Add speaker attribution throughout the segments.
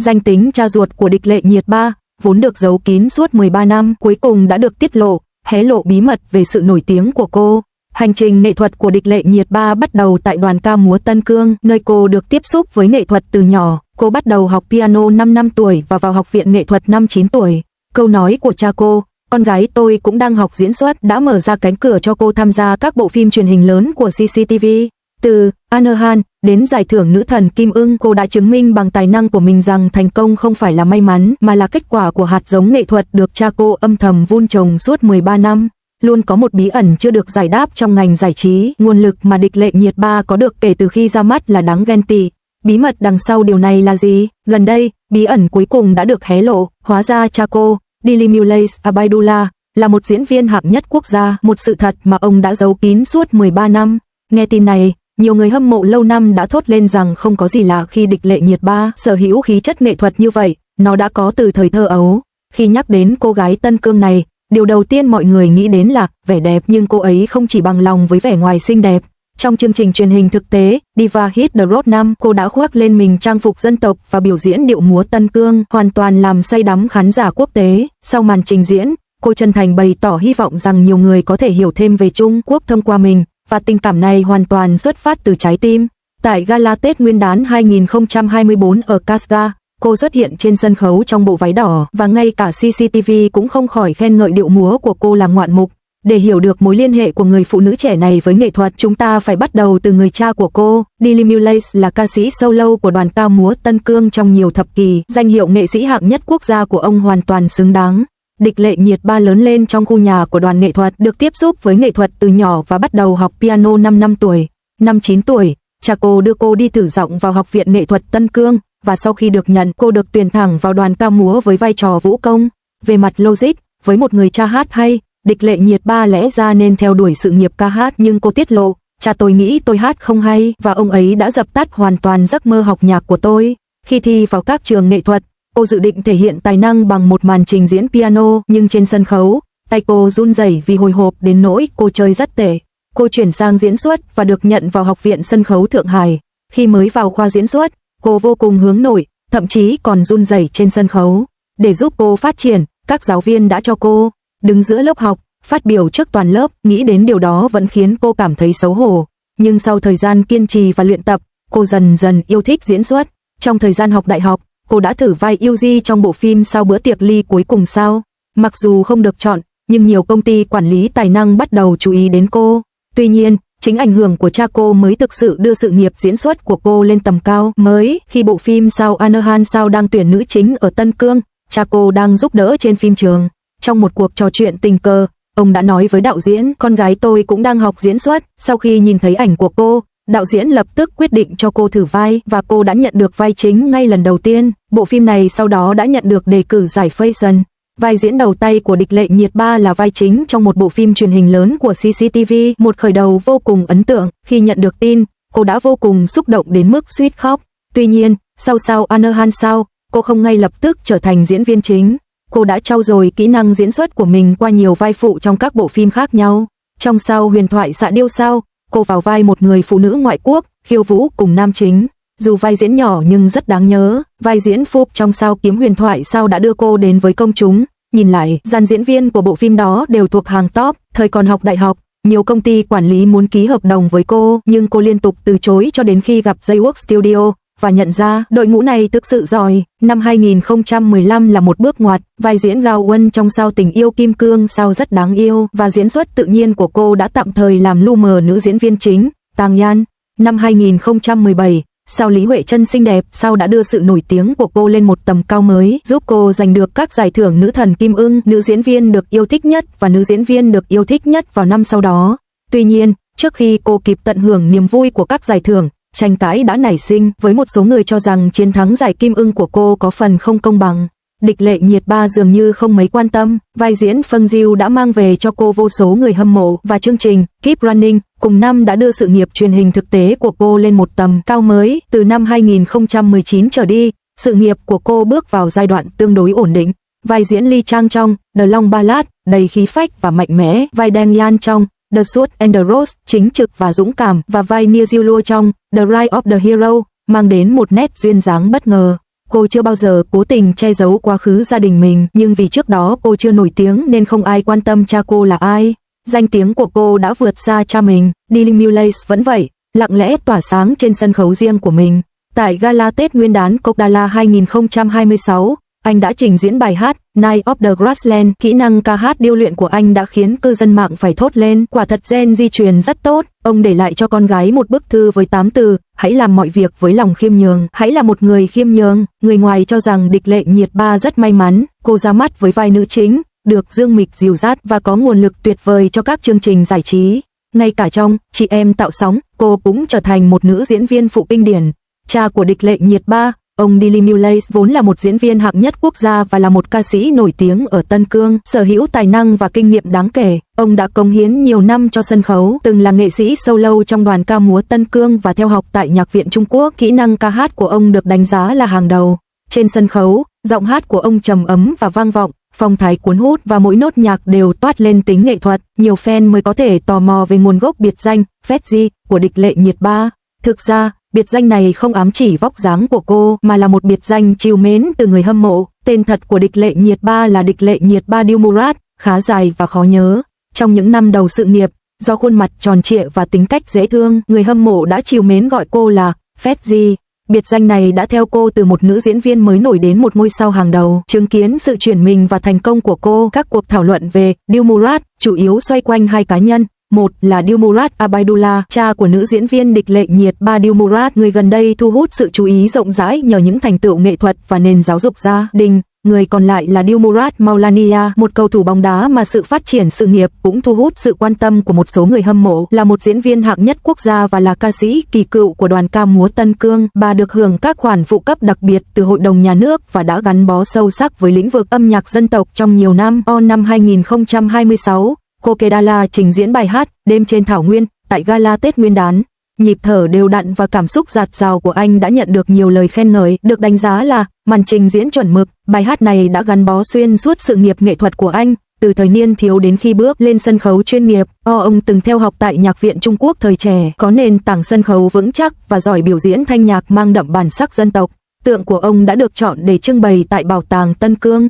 Speaker 1: Danh tính cha ruột của Địch Lệ Nhiệt Ba, vốn được giấu kín suốt 13 năm, cuối cùng đã được tiết lộ, hé lộ bí mật về sự nổi tiếng của cô. Hành trình nghệ thuật của Địch Lệ Nhiệt Ba bắt đầu tại đoàn ca múa Tân Cương, nơi cô được tiếp xúc với nghệ thuật từ nhỏ. Cô bắt đầu học piano 5 năm tuổi và vào học viện nghệ thuật năm 9 tuổi. Câu nói của cha cô, con gái tôi cũng đang học diễn xuất, đã mở ra cánh cửa cho cô tham gia các bộ phim truyền hình lớn của CCTV. Từ Anahan đến giải thưởng nữ thần Kim Ưng, cô đã chứng minh bằng tài năng của mình rằng thành công không phải là may mắn mà là kết quả của hạt giống nghệ thuật được cha cô âm thầm vun trồng suốt 13 năm. Luôn có một bí ẩn chưa được giải đáp trong ngành giải trí, nguồn lực mà Địch Lệ Nhiệt Ba có được kể từ khi ra mắt là đáng ghen tị. Bí mật đằng sau điều này là gì? Gần đây, bí ẩn cuối cùng đã được hé lộ, hóa ra cha cô, Dili Mulais Abaidullah, là một diễn viên hạng nhất quốc gia, một sự thật mà ông đã giấu kín suốt 13 năm. Nghe tin này, nhiều người hâm mộ lâu năm đã thốt lên rằng không có gì lạ khi Địch Lệ Nhiệt Ba sở hữu khí chất nghệ thuật như vậy, nó đã có từ thời thơ ấu. Khi nhắc đến cô gái Tân Cương này, điều đầu tiên mọi người nghĩ đến là vẻ đẹp, nhưng cô ấy không chỉ bằng lòng với vẻ ngoài xinh đẹp. Trong chương trình truyền hình thực tế, Diva Hit the Road 5, cô đã khoác lên mình trang phục dân tộc và biểu diễn điệu múa Tân Cương, hoàn toàn làm say đắm khán giả quốc tế. Sau màn trình diễn, cô chân thành bày tỏ hy vọng rằng nhiều người có thể hiểu thêm về Trung Quốc thông qua mình, và tình cảm này hoàn toàn xuất phát từ trái tim. Tại Gala Tết Nguyên đán 2024 ở Kashgar, cô xuất hiện trên sân khấu trong bộ váy đỏ và ngay cả CCTV cũng không khỏi khen ngợi điệu múa của cô làm ngoạn mục. Để hiểu được mối liên hệ của người phụ nữ trẻ này với nghệ thuật, chúng ta phải bắt đầu từ người cha của cô. Dili Mulais là ca sĩ solo của đoàn ca múa Tân Cương trong nhiều thập kỷ, danh hiệu nghệ sĩ hạng nhất quốc gia của ông hoàn toàn xứng đáng. Địch Lệ Nhiệt Ba lớn lên trong khu nhà của đoàn nghệ thuật, được tiếp xúc với nghệ thuật từ nhỏ và bắt đầu học piano 5 năm tuổi. Năm 9 tuổi, cha cô đưa cô đi thử giọng vào học viện nghệ thuật Tân Cương, và sau khi được nhận, cô được tuyển thẳng vào đoàn ca múa với vai trò vũ công. Về mặt logic, với một người cha hát hay, Địch Lệ Nhiệt Ba lẽ ra nên theo đuổi sự nghiệp ca hát, nhưng cô tiết lộ, cha tôi nghĩ tôi hát không hay và ông ấy đã dập tắt hoàn toàn giấc mơ học nhạc của tôi. Khi thi vào các trường nghệ thuật, cô dự định thể hiện tài năng bằng một màn trình diễn piano, nhưng trên sân khấu, tay cô run rẩy vì hồi hộp đến nỗi cô chơi rất tệ. Cô chuyển sang diễn xuất và được nhận vào Học viện Sân khấu Thượng Hải. Khi mới vào khoa diễn xuất, cô vô cùng hướng nội, thậm chí còn run rẩy trên sân khấu. Để giúp cô phát triển, các giáo viên đã cho cô đứng giữa lớp học, phát biểu trước toàn lớp. Nghĩ đến điều đó vẫn khiến cô cảm thấy xấu hổ. Nhưng sau thời gian kiên trì và luyện tập, cô dần dần yêu thích diễn xuất. Trong thời gian học đại học, cô đã thử vai Yuji trong bộ phim Sau bữa tiệc ly cuối cùng sao. Mặc dù không được chọn, nhưng nhiều công ty quản lý tài năng bắt đầu chú ý đến cô. Tuy nhiên, chính ảnh hưởng của cha cô mới thực sự đưa sự nghiệp diễn xuất của cô lên tầm cao mới. Khi bộ phim Sao Anahan Sao đang tuyển nữ chính ở Tân Cương, cha cô đang giúp đỡ trên phim trường. Trong một cuộc trò chuyện tình cờ, ông đã nói với đạo diễn, con gái tôi cũng đang học diễn xuất. Sau khi nhìn thấy ảnh của cô, đạo diễn lập tức quyết định cho cô thử vai và cô đã nhận được vai chính ngay lần đầu tiên. Bộ phim này sau đó đã nhận được đề cử giải Faison. Vai diễn đầu tay của Địch Lệ Nhiệt Ba là vai chính trong một bộ phim truyền hình lớn của CCTV, một khởi đầu vô cùng ấn tượng. Khi nhận được tin, cô đã vô cùng xúc động đến mức suýt khóc. Tuy nhiên, sau Sao Anahan Sao, cô không ngay lập tức trở thành diễn viên chính. Cô đã trau dồi kỹ năng diễn xuất của mình qua nhiều vai phụ trong các bộ phim khác nhau. Trong Sao Huyền thoại Xạ Điêu Sao, cô vào vai một người phụ nữ ngoại quốc, khiêu vũ cùng nam chính. Dù vai diễn nhỏ nhưng rất đáng nhớ, vai diễn phụ trong Sao Kiếm Huyền thoại Sao đã đưa cô đến với công chúng. Nhìn lại, dàn diễn viên của bộ phim đó đều thuộc hàng top. Thời còn học đại học, nhiều công ty quản lý muốn ký hợp đồng với cô, nhưng cô liên tục từ chối cho đến khi gặp J-Work Studio và nhận ra đội ngũ này thực sự giỏi. Năm 2015 là một bước ngoặt, vai diễn Gao Won trong Sao Tình Yêu Kim Cương Sao rất đáng yêu và diễn xuất tự nhiên của cô đã tạm thời làm lu mờ nữ diễn viên chính, Tang Yan. Năm 2017, Sao Lý Huệ Trân xinh đẹp Sao đã đưa sự nổi tiếng của cô lên một tầm cao mới, giúp cô giành được các giải thưởng nữ thần Kim Ưng, nữ diễn viên được yêu thích nhất và nữ diễn viên được yêu thích nhất vào năm sau đó. Tuy nhiên, trước khi cô kịp tận hưởng niềm vui của các giải thưởng, tranh cãi đã nảy sinh, với một số người cho rằng chiến thắng giải Kim Ưng của cô có phần không công bằng. Địch Lệ Nhiệt Ba dường như không mấy quan tâm, vai diễn Phân Diêu đã mang về cho cô vô số người hâm mộ và chương trình Keep Running cùng năm đã đưa sự nghiệp truyền hình thực tế của cô lên một tầm cao mới. Từ năm 2019 trở đi, sự nghiệp của cô bước vào giai đoạn tương đối ổn định. Vai diễn Lee Chang trong The Long Ballad đầy khí phách và mạnh mẽ, vai Deng Yan trong The Sword and the Rose chính trực và dũng cảm, và vai Nia Jiulu trong The Rise of the Hero mang đến một nét duyên dáng bất ngờ. Cô chưa bao giờ cố tình che giấu quá khứ gia đình mình, nhưng vì trước đó cô chưa nổi tiếng nên không ai quan tâm cha cô là ai. Danh tiếng của cô đã vượt xa cha mình. Lily Mullis vẫn vậy, lặng lẽ tỏa sáng trên sân khấu riêng của mình. Tại gala Tết Nguyên đán Coachella 2026, anh đã trình diễn bài hát Night of the Grassland. Kỹ năng ca hát điêu luyện của anh đã khiến cư dân mạng phải thốt lên, quả thật gen di truyền rất tốt. Ông để lại cho con gái một bức thư với 8 từ: hãy làm mọi việc với lòng khiêm nhường, hãy là một người khiêm nhường. Người ngoài cho rằng Địch Lệ Nhiệt Ba rất may mắn, cô ra mắt với vai nữ chính, được dương mịch dìu dắt và có nguồn lực tuyệt vời cho các chương trình giải trí. Ngay cả trong Chị Em Tạo Sóng, cô cũng trở thành một nữ diễn viên phụ kinh điển. Cha của Địch Lệ Nhiệt Ba, ông Billy Mullis, vốn là một diễn viên hạng nhất quốc gia và là một ca sĩ nổi tiếng ở Tân Cương, sở hữu tài năng và kinh nghiệm đáng kể. Ông đã cống hiến nhiều năm cho sân khấu, từng là nghệ sĩ solo trong đoàn ca múa Tân Cương và theo học tại Nhạc viện Trung Quốc. Kỹ năng ca hát của ông được đánh giá là hàng đầu. Trên sân khấu, giọng hát của ông trầm ấm và vang vọng, phong thái cuốn hút và mỗi nốt nhạc đều toát lên tính nghệ thuật. Nhiều fan mới có thể tò mò về nguồn gốc biệt danh Fetzy của Địch Lệ Nhiệt Ba. Thực ra, biệt danh này không ám chỉ vóc dáng của cô mà là một biệt danh trìu mến từ người hâm mộ. Tên thật của Địch Lệ Nhiệt Ba là Địch Lệ Nhiệt Ba Dilmurat, khá dài và khó nhớ. Trong những năm đầu sự nghiệp, do khuôn mặt tròn trịa và tính cách dễ thương, người hâm mộ đã trìu mến gọi cô là Fetzy. Biệt danh này đã theo cô từ một nữ diễn viên mới nổi đến một ngôi sao hàng đầu. Chứng kiến sự chuyển mình và thành công của cô, các cuộc thảo luận về Dilmurat chủ yếu xoay quanh hai cá nhân. Một là Dilmurat Abaidullah, cha của nữ diễn viên Địch Lệ Nhiệt Ba. Dilmurat, người gần đây thu hút sự chú ý rộng rãi nhờ những thành tựu nghệ thuật và nền giáo dục gia đình. Người còn lại là Dilmurat Maulania, một cầu thủ bóng đá mà sự phát triển sự nghiệp cũng thu hút sự quan tâm của một số người hâm mộ. Là một diễn viên hạng nhất quốc gia và là ca sĩ kỳ cựu của đoàn ca múa Tân Cương, bà được hưởng các khoản phụ cấp đặc biệt từ Hội đồng Nhà nước và đã gắn bó sâu sắc với lĩnh vực âm nhạc dân tộc trong nhiều năm. Năm 2026, Coachella trình diễn bài hát Đêm trên Thảo Nguyên tại gala Tết Nguyên đán. Nhịp thở đều đặn và cảm xúc dạt dào của anh đã nhận được nhiều lời khen ngợi, được đánh giá là màn trình diễn chuẩn mực. Bài hát này đã gắn bó xuyên suốt sự nghiệp nghệ thuật của anh, từ thời niên thiếu đến khi bước lên sân khấu chuyên nghiệp. Ông từng theo học tại Nhạc viện Trung Quốc thời trẻ, có nền tảng sân khấu vững chắc và giỏi biểu diễn thanh nhạc mang đậm bản sắc dân tộc. Tượng của ông đã được chọn để trưng bày tại Bảo tàng Tân Cương.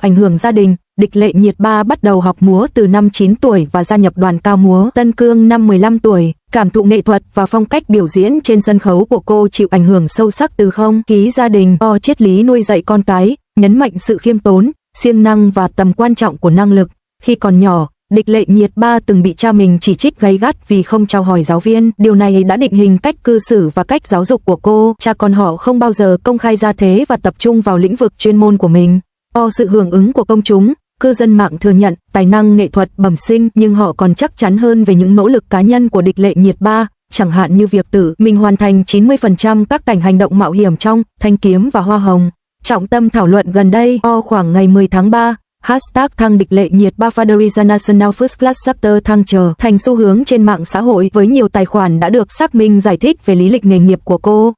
Speaker 1: Ảnh hưởng gia đình, Địch Lệ Nhiệt Ba bắt đầu học múa từ năm 9 tuổi và gia nhập đoàn ca múa Tân Cương năm 15 tuổi. Cảm thụ nghệ thuật và phong cách biểu diễn trên sân khấu của cô chịu ảnh hưởng sâu sắc từ không khí gia đình. Triết lý nuôi dạy con cái, nhấn mạnh sự khiêm tốn, siêng năng và tầm quan trọng của năng lực. Khi còn nhỏ, Địch Lệ Nhiệt Ba từng bị cha mình chỉ trích gay gắt vì không chào hỏi giáo viên. Điều này đã định hình cách cư xử và cách giáo dục của cô. Cha con họ không bao giờ công khai ra thế và tập trung vào lĩnh vực chuyên môn của mình. Sự hưởng ứng của công chúng, cư dân mạng thừa nhận tài năng nghệ thuật bẩm sinh, nhưng họ còn chắc chắn hơn về những nỗ lực cá nhân của Địch Lệ Nhiệt Ba, chẳng hạn như việc tự mình hoàn thành 90% các cảnh hành động mạo hiểm trong Thanh Kiếm và Hoa Hồng. Trọng tâm thảo luận gần đây, khoảng ngày 10 tháng 3, hashtag thăng Địch Lệ Nhiệt Ba Faderiza National First Class Chapter thăng trở thành xu hướng trên mạng xã hội, với nhiều tài khoản đã được xác minh giải thích về lý lịch nghề nghiệp của cô.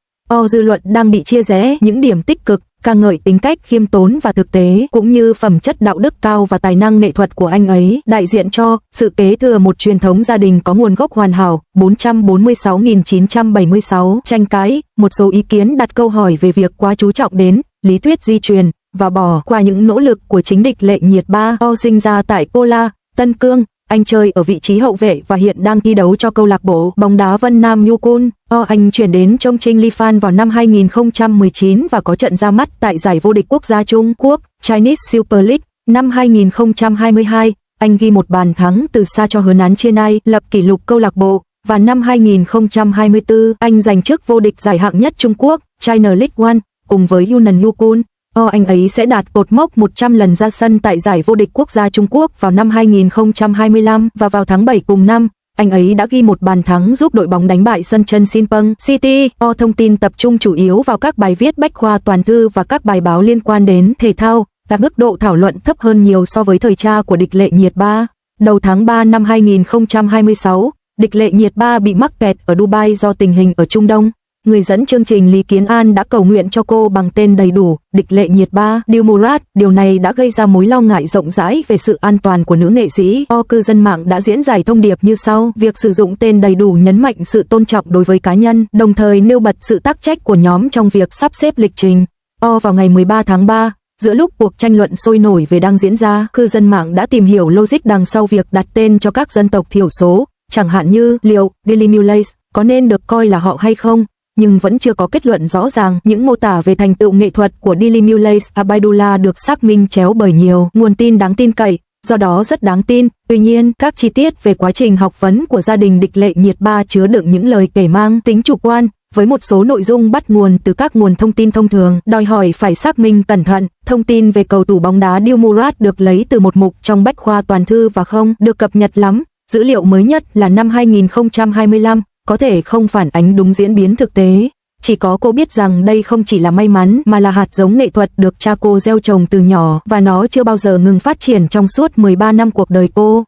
Speaker 1: Dư luận đang bị chia rẽ, những điểm tích cực ca ngợi tính cách khiêm tốn và thực tế, cũng như phẩm chất đạo đức cao và tài năng nghệ thuật của anh ấy, đại diện cho sự kế thừa một truyền thống gia đình có nguồn gốc hoàn hảo. 446.976 tranh cãi, một số ý kiến đặt câu hỏi về việc quá chú trọng đến lý thuyết di truyền và bỏ qua những nỗ lực của chính Địch Lệ Nhiệt Ba. Sinh ra tại Cô La, Tân Cương, anh chơi ở vị trí hậu vệ và hiện đang thi đấu cho câu lạc bộ bóng đá Vân Nam Yukon. Anh chuyển đến Chongqing Lifan vào năm 2019 và có trận ra mắt tại giải vô địch quốc gia Trung Quốc Chinese Super League. Năm 2022, anh ghi một bàn thắng từ xa cho Henan Chienai, lập kỷ lục câu lạc bộ. Và năm 2024, anh giành chức vô địch giải hạng nhất Trung Quốc China League One cùng với Yunnan Yukon. Anh ấy sẽ đạt cột mốc 100 lần ra sân tại giải vô địch quốc gia Trung Quốc vào năm 2025 và vào tháng 7 cùng năm, anh ấy đã ghi một bàn thắng giúp đội bóng đánh bại Suncheon Sinpeng City. Thông tin tập trung chủ yếu vào các bài viết bách khoa toàn thư và các bài báo liên quan đến thể thao, các mức độ thảo luận thấp hơn nhiều so với thời cha của Địch Lệ Nhiệt Ba. Đầu tháng 3 năm 2026, Địch Lệ Nhiệt Ba bị mắc kẹt ở Dubai do tình hình ở Trung Đông. Người dẫn chương trình Lý Kiến An đã cầu nguyện cho cô bằng tên đầy đủ, Địch Lệ Nhiệt Ba Dilmurat. Điều này đã gây ra mối lo ngại rộng rãi về sự an toàn của nữ nghệ sĩ. Cư dân mạng đã diễn giải thông điệp như sau: việc sử dụng tên đầy đủ nhấn mạnh sự tôn trọng đối với cá nhân, đồng thời nêu bật sự tác trách của nhóm trong việc sắp xếp lịch trình. Vào ngày 13 tháng 3, giữa lúc cuộc tranh luận sôi nổi về đang diễn ra, cư dân mạng đã tìm hiểu logic đằng sau việc đặt tên cho các dân tộc thiểu số, chẳng hạn như liệu Daily Muley có nên được coi là họ hay không, nhưng vẫn chưa có kết luận rõ ràng. Những mô tả về thành tựu nghệ thuật của Daily Muley Abaidullah được xác minh chéo bởi nhiều nguồn tin đáng tin cậy, do đó rất đáng tin. Tuy nhiên, các chi tiết về quá trình học vấn của gia đình Địch Lệ Nhiệt Ba chứa đựng những lời kể mang tính chủ quan, với một số nội dung bắt nguồn từ các nguồn thông tin thông thường, đòi hỏi phải xác minh cẩn thận. Thông tin về cầu thủ bóng đá Dil Murad được lấy từ một mục trong Bách khoa toàn thư và không được cập nhật lắm. Dữ liệu mới nhất là năm 2025, có thể không phản ánh đúng diễn biến thực tế. Chỉ có cô biết rằng đây không chỉ là may mắn mà là hạt giống nghệ thuật được cha cô gieo trồng từ nhỏ và nó chưa bao giờ ngừng phát triển trong suốt 13 năm cuộc đời cô.